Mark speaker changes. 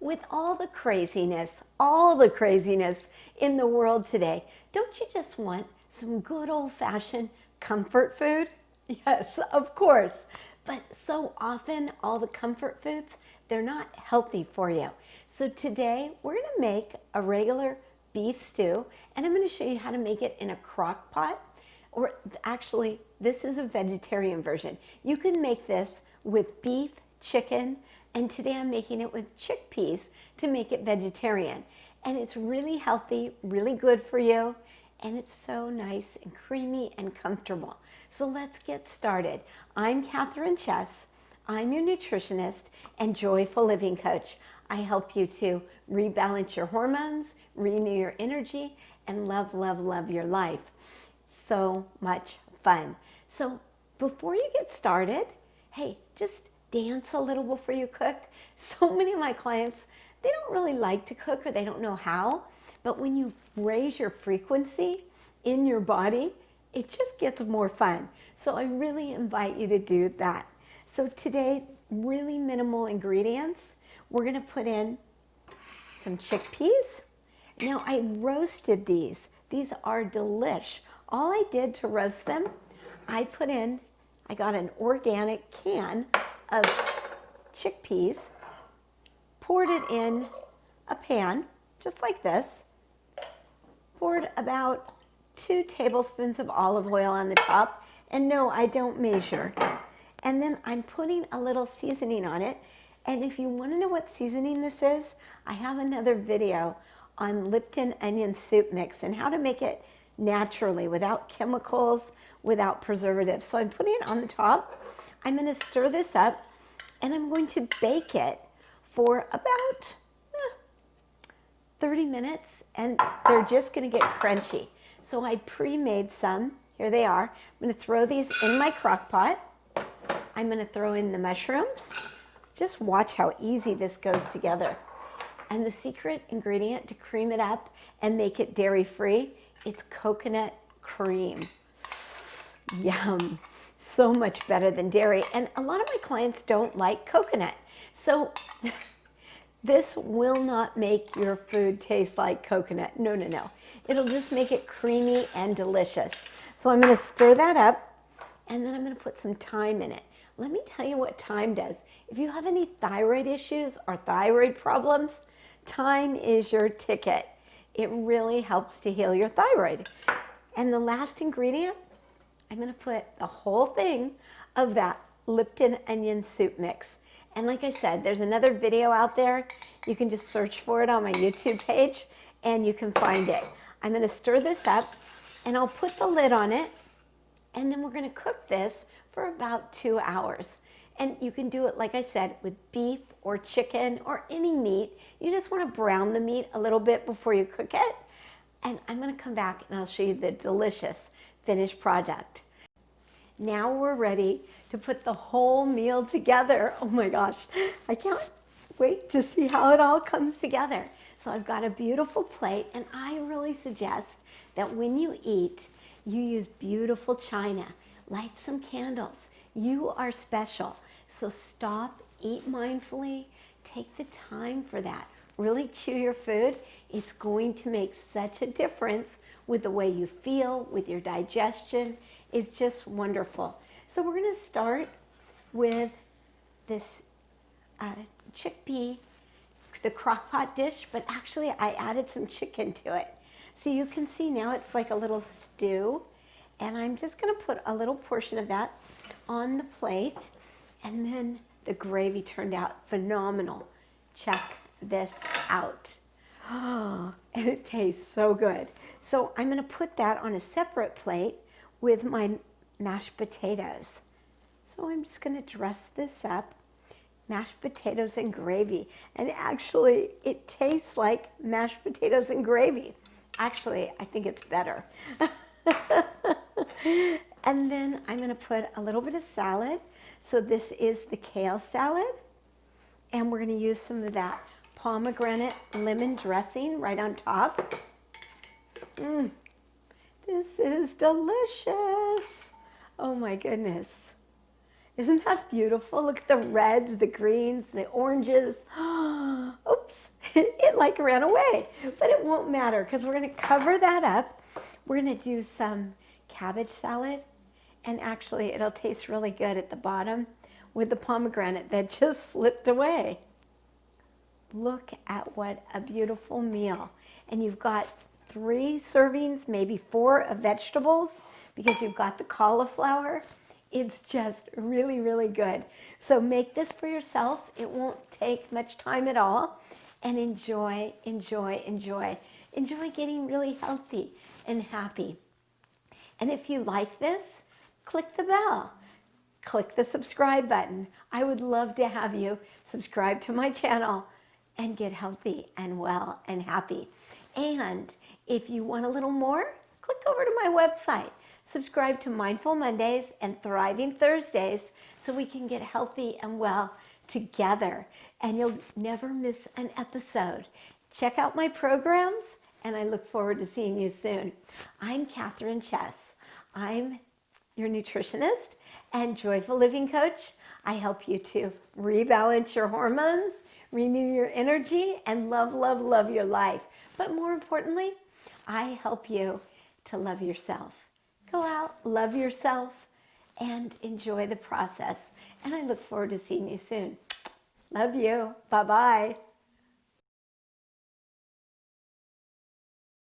Speaker 1: with all the craziness in the world today, don't you just want some good old-fashioned comfort food? Yes, of course. But so often, all the comfort foods, they're not healthy for you. So today, we're going to make a regular beef stew, and I'm going to show you how to make it in a crock pot. Or actually, this is a vegetarian version. You can make this with beef, chicken, and today I'm making it with chickpeas to make it vegetarian. And it's really healthy, really good for you, and it's so nice and creamy and comfortable. So let's get started. I'm Catherine Chess. I'm your nutritionist and joyful living coach. I help you to rebalance your hormones, renew your energy, and love, love, love your life. So much fun. So before you get started, hey, just dance a little before you cook. So many of my clients, they don't really like to cook or they don't know how, but when you raise your frequency in your body, it just gets more fun. So I really invite you to do that. So today, really minimal ingredients. We're gonna put in some chickpeas. Now I roasted these. These are delish. All I did to roast them, I got an organic can of chickpeas, poured it in a pan, just like this, poured about 2 tablespoons of olive oil on the top, and no, I don't measure. And then I'm putting a little seasoning on it, and if you want to know what seasoning this is, I have another video on Lipton onion soup mix and how to make it naturally without chemicals, without preservatives. So I'm putting it on the top. I'm going to stir this up and I'm going to bake it for about 30 minutes and they're just going to get crunchy. So I pre-made some. Here they are. I'm going to throw these in my crock pot. I'm going to throw in the mushrooms. Just watch how easy this goes together. And the secret ingredient to cream it up and make it dairy-free, it's coconut cream. Yum. So much better than dairy. And a lot of my clients don't like coconut. So this will not make your food taste like coconut. No, no, no. It'll just make it creamy and delicious. So I'm going to stir that up and then I'm going to put some thyme in it. Let me tell you what thyme does. If you have any thyroid issues or thyroid problems, thyme is your ticket. It really helps to heal your thyroid. And the last ingredient, I'm going to put the whole thing of that Lipton onion soup mix. And like I said, there's another video out there. You can just search for it on my YouTube page and you can find it. I'm going to stir this up and I'll put the lid on it and then we're going to cook this for about 2 hours. And you can do it, like I said, with beef or chicken or any meat. You just want to brown the meat a little bit before you cook it. And I'm going to come back and I'll show you the delicious finished product. Now we're ready to put the whole meal together. Oh my gosh, I can't wait to see how it all comes together. So I've got a beautiful plate and I really suggest that when you eat, you use beautiful china. Light some candles. You are special. So stop, eat mindfully, take the time for that. Really chew your food. It's going to make such a difference with the way you feel, with your digestion. It's just wonderful. So we're going to start with this chickpea, the crock pot dish, but actually I added some chicken to it. So you can see now it's like a little stew. And I'm just going to put a little portion of that on the plate. And then the gravy turned out phenomenal. Check this out. Oh, and it tastes so good. So I'm going to put that on a separate plate with my mashed potatoes. So I'm just going to dress this up. Mashed potatoes and gravy. And actually, it tastes like mashed potatoes and gravy. Actually, I think it's better. And then I'm going to put a little bit of salad. So this is the kale salad. And we're going to use some of that pomegranate lemon dressing right on top. This is delicious. Oh my goodness. Isn't that beautiful? Look at the reds, the greens, the oranges. Oops. it like ran away, but it won't matter because we're going to cover that up. We're going to do some cabbage salad, and actually it'll taste really good at the bottom with the pomegranate that just slipped away. Look at what a beautiful meal. And you've got 3 servings, maybe 4 of vegetables because you've got the cauliflower. It's just really, really good. So make this for yourself. It won't take much time at all. And enjoy, enjoy, enjoy. Enjoy getting really healthy and happy. And if you like this, click the bell. Click the subscribe button. I would love to have you subscribe to my channel and get healthy and well and happy. And if you want a little more, click over to my website. Subscribe to Mindful Mondays and Thriving Thursdays so we can get healthy and well together. And you'll never miss an episode. Check out my programs, and I look forward to seeing you soon. I'm Catherine Chess. I'm your nutritionist and joyful living coach. I help you to rebalance your hormones, renew your energy, and love, love, love your life. But more importantly, I help you to love yourself. Go out, love yourself, and enjoy the process. And I look forward to seeing you soon. Love you. Bye-bye.